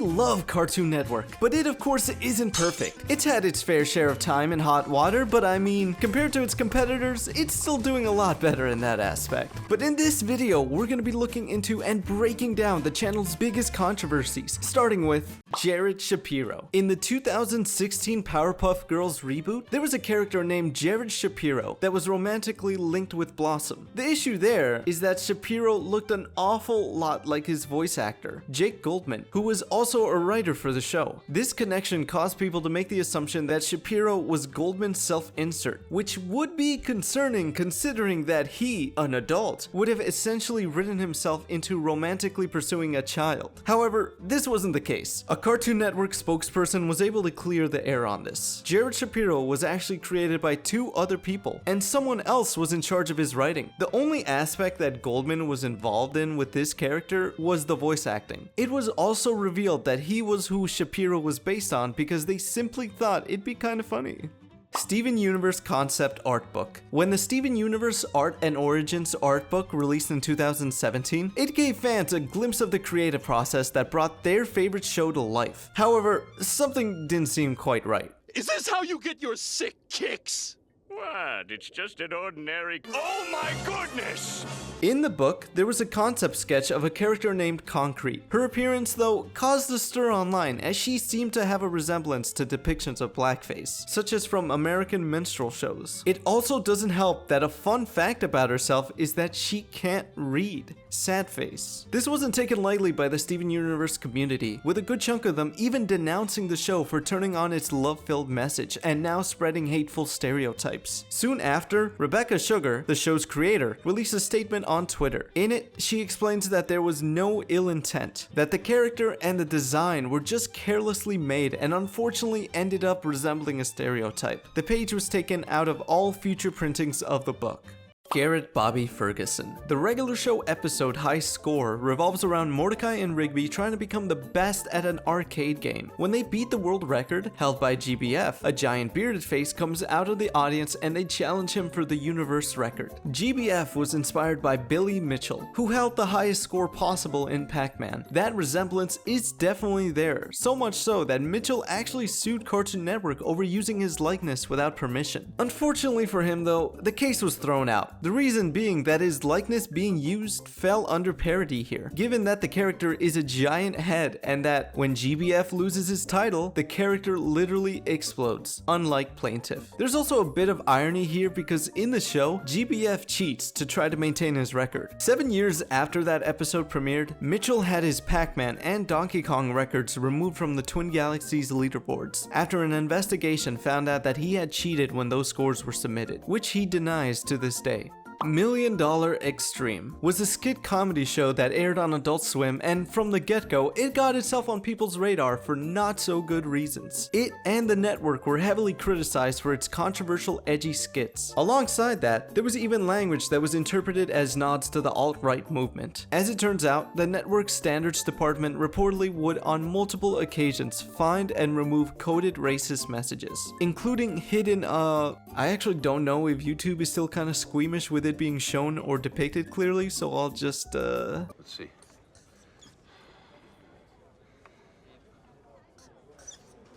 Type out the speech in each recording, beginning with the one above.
love Cartoon Network, but it of course isn't perfect. It's had its fair share of time in hot water, but I mean, compared to its competitors, it's still doing a lot better in that aspect. But in this video, we're gonna be looking into and breaking down the channel's biggest controversies, starting with Jared Shapiro. In the 2016 Powerpuff Girls reboot, there was a character named Jared Shapiro that was romantically linked with Blossom. The issue there is that Shapiro looked an awful lot like his voice actor, Jake Goldman, who was also a writer for the show. This connection caused people to make the assumption that Shapiro was Goldman's self-insert, which would be concerning considering that he, an adult, would have essentially written himself into romantically pursuing a child. However, this wasn't the case. A Cartoon Network spokesperson was able to clear the air on this. Jared Shapiro was actually created by two other people, and someone else was in charge of his writing. The only aspect that Goldman was involved in with this character was the voice acting. It was also revealed that he was who Shapiro was based on because they simply thought it'd be kind of funny. Steven Universe Concept Art Book. When the Steven Universe Art and Origins art book released in 2017, it gave fans a glimpse of the creative process that brought their favorite show to life. However, something didn't seem quite right. Is this how you get your sick kicks? What? It's just an ordinary... Oh my goodness! In the book, there was a concept sketch of a character named Concrete. Her appearance, though, caused a stir online as she seemed to have a resemblance to depictions of blackface, such as from American minstrel shows. It also doesn't help that a fun fact about herself is that she can't read. Sad face. This wasn't taken lightly by the Steven Universe community, with a good chunk of them even denouncing the show for turning on its love-filled message and now spreading hateful stereotypes. Soon after, Rebecca Sugar, the show's creator, released a statement on Twitter. In it, she explains that there was no ill intent, that the character and the design were just carelessly made and unfortunately ended up resembling a stereotype. The page was taken out of all future printings of the book. Garrett Bobby Ferguson. The regular show episode High Score revolves around Mordecai and Rigby trying to become the best at an arcade game. When they beat the world record, held by GBF, a giant bearded face comes out of the audience and they challenge him for the universe record. GBF was inspired by Billy Mitchell, who held the highest score possible in Pac-Man. That resemblance is definitely there, so much so that Mitchell actually sued Cartoon Network over using his likeness without permission. Unfortunately for him though, the case was thrown out. The reason being that his likeness being used fell under parody here, given that the character is a giant head and that when GBF loses his title, the character literally explodes, unlike Plaintiff. There's also a bit of irony here because in the show, GBF cheats to try to maintain his record. 7 years after that episode premiered, Mitchell had his Pac-Man and Donkey Kong records removed from the Twin Galaxies leaderboards after an investigation found out that he had cheated when those scores were submitted, which he denies to this day. $1 Million Extreme was a skit comedy show that aired on Adult Swim, and from the get-go, it got itself on people's radar for not so good reasons. It and the network were heavily criticized for its controversial, edgy skits. Alongside that, there was even language that was interpreted as nods to the alt-right movement. As it turns out, the network's standards department reportedly would on multiple occasions find and remove coded racist messages, including hidden, I actually don't know if YouTube is still kind of squeamish with it being shown or depicted clearly, so I'll just Let's see.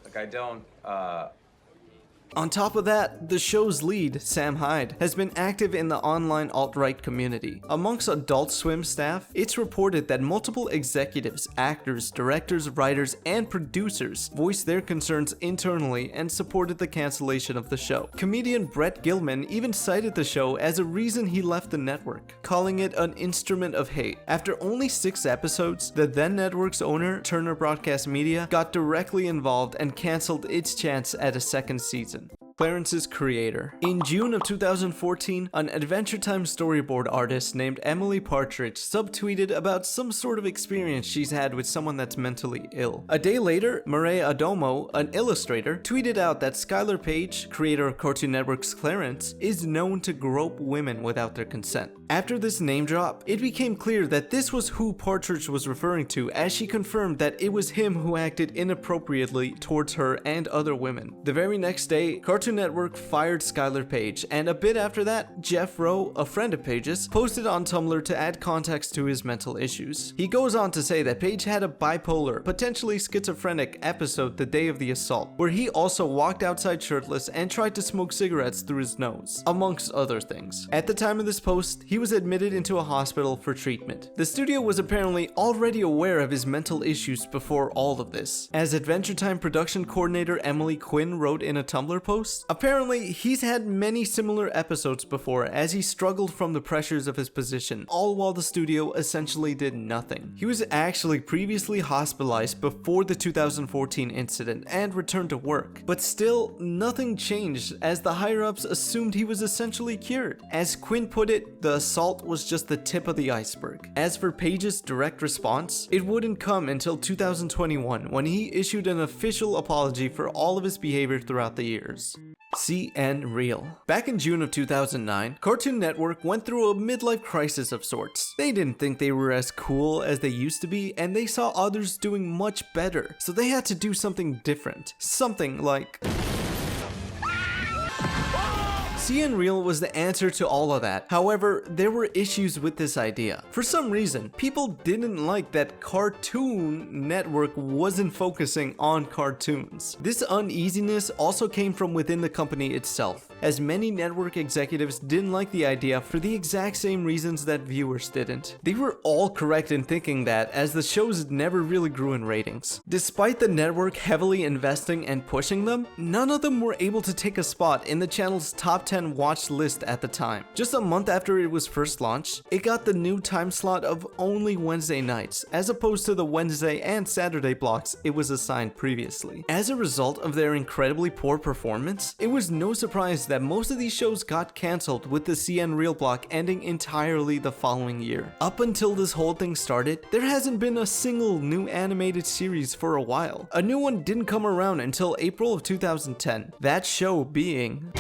Look, I don't, On top of that, the show's lead, Sam Hyde, has been active in the online alt-right community. Amongst Adult Swim staff, it's reported that multiple executives, actors, directors, writers, and producers voiced their concerns internally and supported the cancellation of the show. Comedian Brett Gilman even cited the show as a reason he left the network, calling it an instrument of hate. After only 6 episodes, the then network's owner, Turner Broadcast Media, got directly involved and canceled its chance at a second season. Clarence's creator. In June of 2014, an Adventure Time storyboard artist named Emily Partridge subtweeted about some sort of experience she's had with someone that's mentally ill. A day later, Mireille Adomo, an illustrator, tweeted out that Skylar Page, creator of Cartoon Network's Clarence, is known to grope women without their consent. After this name drop, it became clear that this was who Partridge was referring to, as she confirmed that it was him who acted inappropriately towards her and other women. The very next day, Cartoon Network fired Skylar Page, and a bit after that, Jeff Rowe, a friend of Page's, posted on Tumblr to add context to his mental issues. He goes on to say that Page had a bipolar, potentially schizophrenic episode the day of the assault, where he also walked outside shirtless and tried to smoke cigarettes through his nose, amongst other things. At the time of this post, he was admitted into a hospital for treatment. The studio was apparently already aware of his mental issues before all of this. As Adventure Time production coordinator Emily Quinn wrote in a Tumblr post, apparently he's had many similar episodes before as he struggled from the pressures of his position, all while the studio essentially did nothing. He was actually previously hospitalized before the 2014 incident and returned to work, but still nothing changed as the higher-ups assumed he was essentially cured. As Quinn put it, the assault was just the tip of the iceberg. As for Page's direct response, it wouldn't come until 2021 when he issued an official apology for all of his behavior throughout the years. CN Real. Back in June of 2009, Cartoon Network went through a midlife crisis of sorts. They didn't think they were as cool as they used to be, and they saw others doing much better, so they had to do something different. Something like... CN Real was the answer to all of that. However, there were issues with this idea. For some reason, people didn't like that Cartoon Network wasn't focusing on cartoons. This uneasiness also came from within the company itself, as many network executives didn't like the idea for the exact same reasons that viewers didn't. They were all correct in thinking that, as the shows never really grew in ratings. Despite the network heavily investing and pushing them, none of them were able to take a spot in the channel's top 10 watched list at the time. Just a month after it was first launched, it got the new time slot of only Wednesday nights, as opposed to the Wednesday and Saturday blocks it was assigned previously. As a result of their incredibly poor performance, it was no surprise that most of these shows got cancelled, with the CN Real block ending entirely the following year. Up until this whole thing started, there hasn't been a single new animated series for a while. A new one didn't come around until April of 2010, that show being...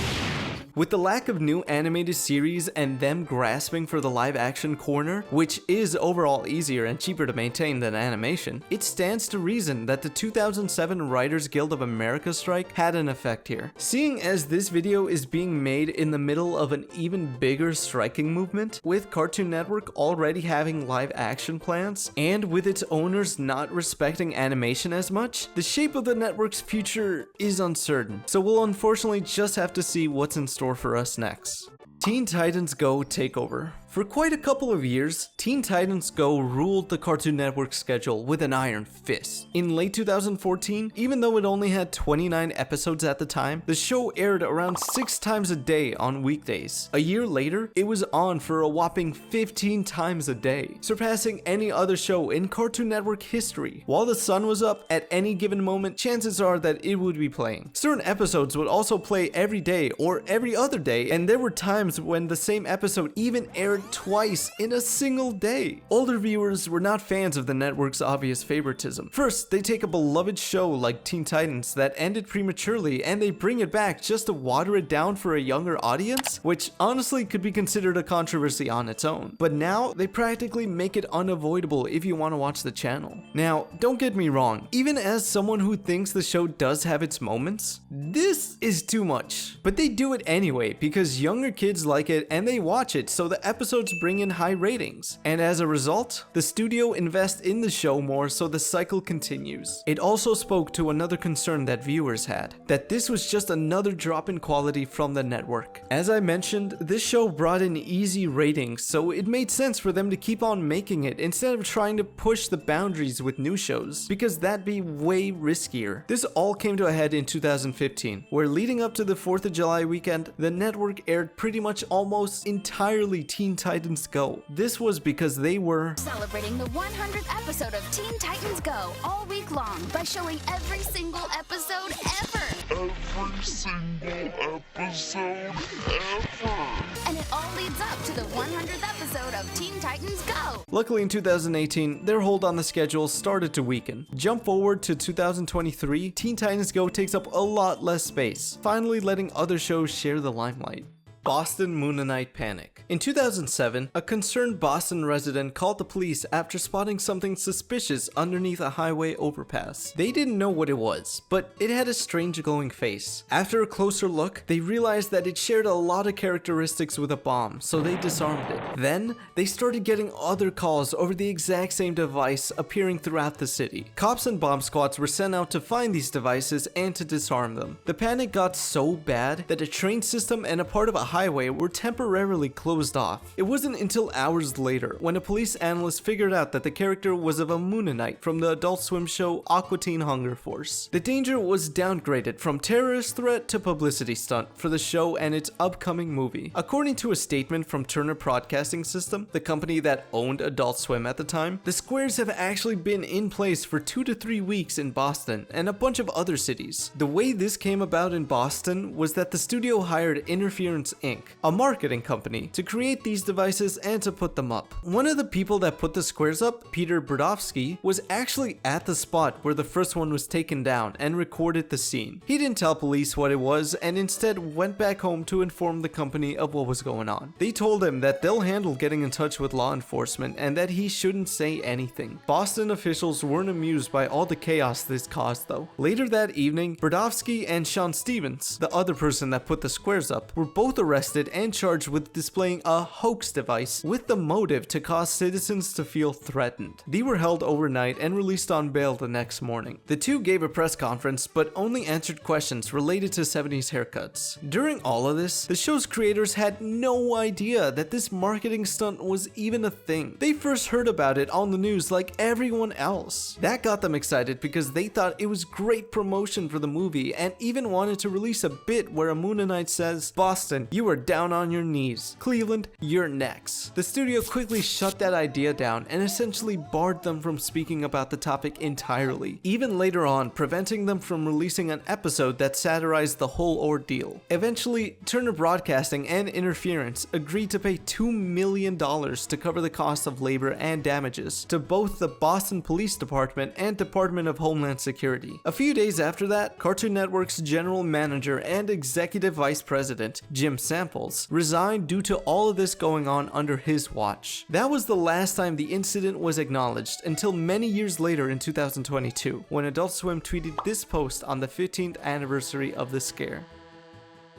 With the lack of new animated series and them grasping for the live action corner, which is overall easier and cheaper to maintain than animation, it stands to reason that the 2007 Writers Guild of America strike had an effect here. Seeing as this video is being made in the middle of an even bigger striking movement, with Cartoon Network already having live action plans, and with its owners not respecting animation as much, the shape of the network's future is uncertain. So we'll unfortunately just have to see what's in store for us next. Teen Titans Go Takeover. For quite a couple of years, Teen Titans Go ruled the Cartoon Network schedule with an iron fist. In late 2014, even though it only had 29 episodes at the time, the show aired around 6 times a day on weekdays. A year later, it was on for a whopping 15 times a day, surpassing any other show in Cartoon Network history. While the sun was up, at any given moment, chances are that it would be playing. Certain episodes would also play every day or every other day, and there were times when the same episode even aired twice in a single day. Older viewers were not fans of the network's obvious favoritism. First, they take a beloved show like Teen Titans that ended prematurely and they bring it back just to water it down for a younger audience, which honestly could be considered a controversy on its own. But now, they practically make it unavoidable if you want to watch the channel. Now, don't get me wrong, even as someone who thinks the show does have its moments, this is too much. But they do it anyway because younger kids like it and they watch it, so the episodes bring in high ratings. And as a result, the studio invests in the show more, so the cycle continues. It also spoke to another concern that viewers had, that this was just another drop in quality from the network. As I mentioned, this show brought in easy ratings, so it made sense for them to keep on making it instead of trying to push the boundaries with new shows, because that'd be way riskier. This all came to a head in 2015, where leading up to the 4th of July weekend, the network aired pretty much almost entirely Teen Titans Go. This was because they were celebrating the 100th episode of Teen Titans Go all week long by showing every single episode ever. Every single episode ever. And it all leads up to the 100th episode of Teen Titans Go. Luckily in 2018, their hold on the schedule started to weaken. Jump forward to 2023, Teen Titans Go takes up a lot less space, finally letting other shows share the limelight. Boston Moonanite Panic. In 2007, a concerned Boston resident called the police after spotting something suspicious underneath a highway overpass. They didn't know what it was, but it had a strange glowing face. After a closer look, they realized that it shared a lot of characteristics with a bomb, so they disarmed it. Then, they started getting other calls over the exact same device appearing throughout the city. Cops and bomb squads were sent out to find these devices and to disarm them. The panic got so bad that a train system and a part of a highway were temporarily closed off. It wasn't until hours later when a police analyst figured out that the character was of a Moonanite from the Adult Swim show Aqua Teen Hunger Force. The danger was downgraded from terrorist threat to publicity stunt for the show and its upcoming movie. According to a statement from Turner Broadcasting System, the company that owned Adult Swim at the time, the squares have actually been in place for 2 to 3 weeks in Boston and a bunch of other cities. The way this came about in Boston was that the studio hired Interference Inc., a marketing company, to create these devices and to put them up. One of the people that put the squares up, Peter Brodowski, was actually at the spot where the first one was taken down and recorded the scene. He didn't tell police what it was and instead went back home to inform the company of what was going on. They told him that they'll handle getting in touch with law enforcement and that he shouldn't say anything. Boston officials weren't amused by all the chaos this caused though. Later that evening, Brodowski and Sean Stevens, the other person that put the squares up, were both arrested and charged with displaying a hoax device with the motive to cause citizens to feel threatened. They were held overnight and released on bail the next morning. The two gave a press conference but only answered questions related to 70s haircuts. During all of this, the show's creators had no idea that this marketing stunt was even a thing. They first heard about it on the news like everyone else. That got them excited because they thought it was great promotion for the movie and even wanted to release a bit where a Moonanite says, "Boston, you are down on your knees. Cleveland, you're next." The studio quickly shut that idea down and essentially barred them from speaking about the topic entirely, even later on preventing them from releasing an episode that satirized the whole ordeal. Eventually, Turner Broadcasting and Interference agreed to pay $2 million to cover the cost of labor and damages to both the Boston Police Department and Department of Homeland Security. A few days after that, Cartoon Network's general manager and executive vice president, Jim Samples, resigned due to all of this going on under his watch. That was the last time the incident was acknowledged until many years later in 2022, when Adult Swim tweeted this post on the 15th anniversary of the scare.